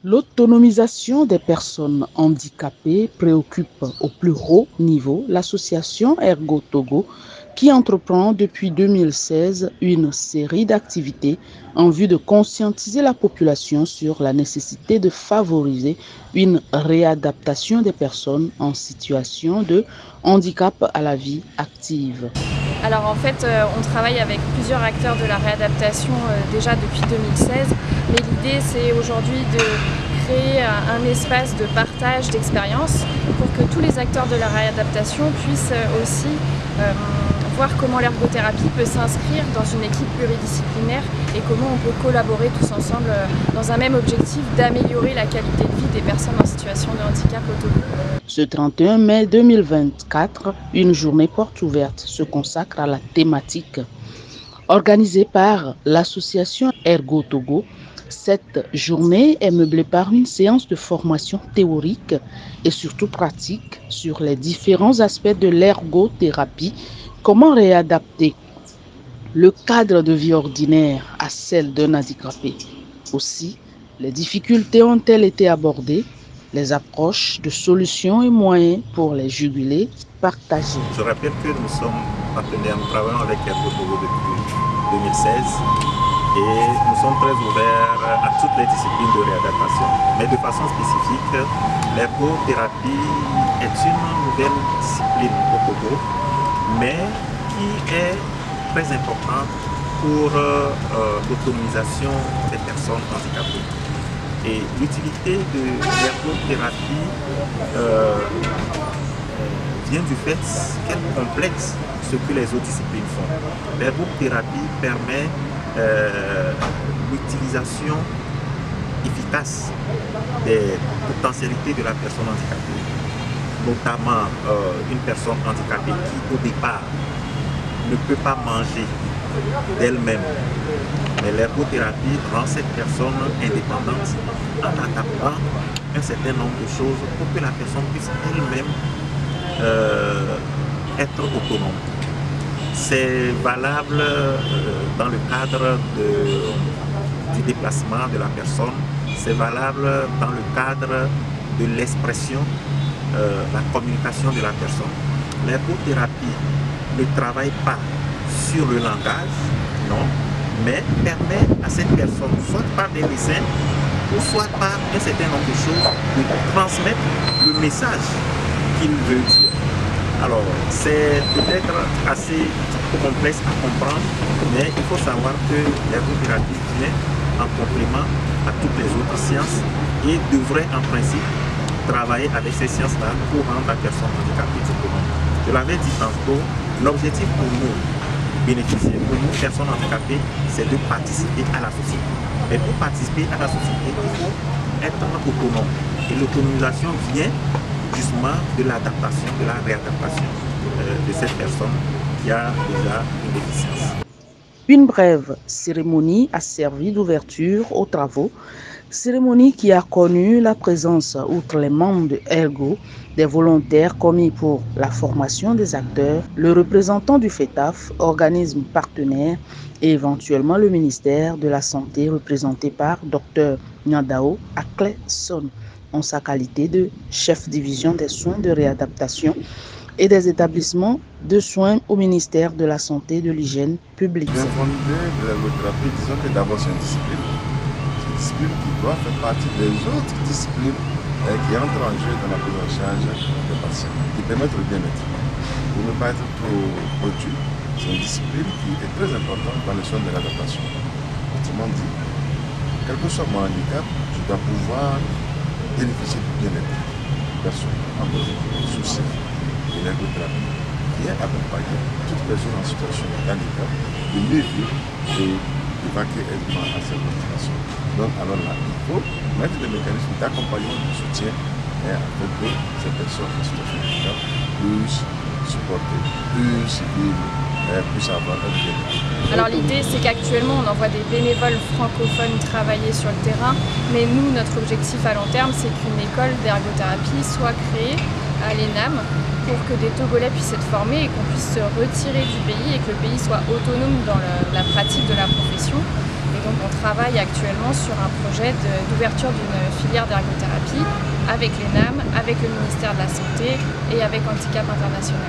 L'autonomisation des personnes handicapées préoccupe au plus haut niveau l'association Ergo Togo qui entreprend depuis 2016 une série d'activités en vue de conscientiser la population sur la nécessité de favoriser une réadaptation des personnes en situation de handicap à la vie active. Alors en fait, on travaille avec plusieurs acteurs de la réadaptation déjà depuis 2016, mais l'idée c'est aujourd'hui de créer un espace de partage d'expériences pour que tous les acteurs de la réadaptation puissent aussi voir comment l'ergothérapie peut s'inscrire dans une équipe pluridisciplinaire et comment on peut collaborer tous ensemble dans un même objectif d'améliorer la qualité de vie des personnes en situation de handicap au Togo. Ce 31 mai 2024, une journée porte ouverte se consacre à la thématique. Organisée par l'association Ergo Togo, cette journée est meublée par une séance de formation théorique et surtout pratique sur les différents aspects de l'ergothérapie, comment réadapter le cadre de vie ordinaire à celle d'un handicapé. Aussi, les difficultés ont-elles été abordées, les approches de solutions et moyens pour les juguler partagés. Je rappelle que nous sommes partenaires, nous travaillons avec Ergo Togo depuis 2016 et nous sommes très ouverts à toutes les disciplines de réadaptation. Mais de façon spécifique, l'ergothérapie est une nouvelle discipline au Togo, mais qui est très importante pour l'autonomisation des personnes handicapées. Et l'utilité de l'ergothérapie vient du fait qu'elle complète ce que les autres disciplines font. L'ergothérapie permet l'utilisation efficace des potentialités de la personne handicapée, notamment une personne handicapée qui au départ ne peut pas manger d'elle-même. Mais l'ergothérapie rend cette personne indépendante en adaptant un certain nombre de choses pour que la personne puisse elle-même être autonome. C'est valable dans le cadre du déplacement de la personne, c'est valable dans le cadre de l'expression, la communication de la personne. L'ergothérapie ne travaille pas sur le langage, non, mais permet à cette personne, soit par des dessins, ou soit par un certain nombre de choses, de transmettre le message qu'il veut dire. Alors, c'est peut-être assez complexe à comprendre, mais il faut savoir que l'ergothérapie vient en complément à toutes les autres sciences et devrait en principe travailler avec ces sciences-là pour rendre la personne handicapée autonome. Je l'avais dit tantôt, l'objectif pour nous, bénéficier, pour nous, personnes handicapées, c'est de participer à la société. Mais pour participer à la société, il faut être autonome. Et l'autonomisation vient justement de l'adaptation, de la réadaptation de cette personne qui a déjà une déficience. Une brève cérémonie a servi d'ouverture aux travaux, cérémonie qui a connu la présence, outre les membres de Ergo, des volontaires commis pour la formation des acteurs, le représentant du FETAF, organisme partenaire, et éventuellement le ministère de la Santé représenté par Dr Nyadao Akleson en sa qualité de chef division des soins de réadaptation et des établissements de soins au ministère de la Santé et de l'Hygiène publique. Bien fondé de l'ergothérapie, disons que d'abord c'est une discipline. C'est une discipline qui doit faire partie des autres disciplines qui entrent en jeu dans la prise en charge des patients, qui permettent le bien-être. Pour ne pas être trop pointu, c'est une discipline qui est très importante dans les soins de l'adaptation. Autrement dit, quel que soit mon handicap, je dois pouvoir bénéficier du bien-être des personnes en besoin de soucis de l'ergothérapie qui est accompagner toute personne en situation de handicap de mieux vivre et d'évacuer aisément à cette motivation. Donc alors là, il faut mettre des mécanismes d'accompagnement et de soutien afin que ces personnes en situation de handicap puissent supporter, puissent vivre, puissent avoir un bien-être. Alors l'idée c'est qu'actuellement on envoie des bénévoles francophones travailler sur le terrain, mais nous notre objectif à long terme c'est qu'une école d'ergothérapie soit créée à l'ENAM pour que des Togolais puissent être formés et qu'on puisse se retirer du pays et que le pays soit autonome dans la pratique de la profession et donc on travaille actuellement sur un projet d'ouverture d'une filière d'ergothérapie avec l'ENAM, avec le ministère de la Santé et avec Handicap International.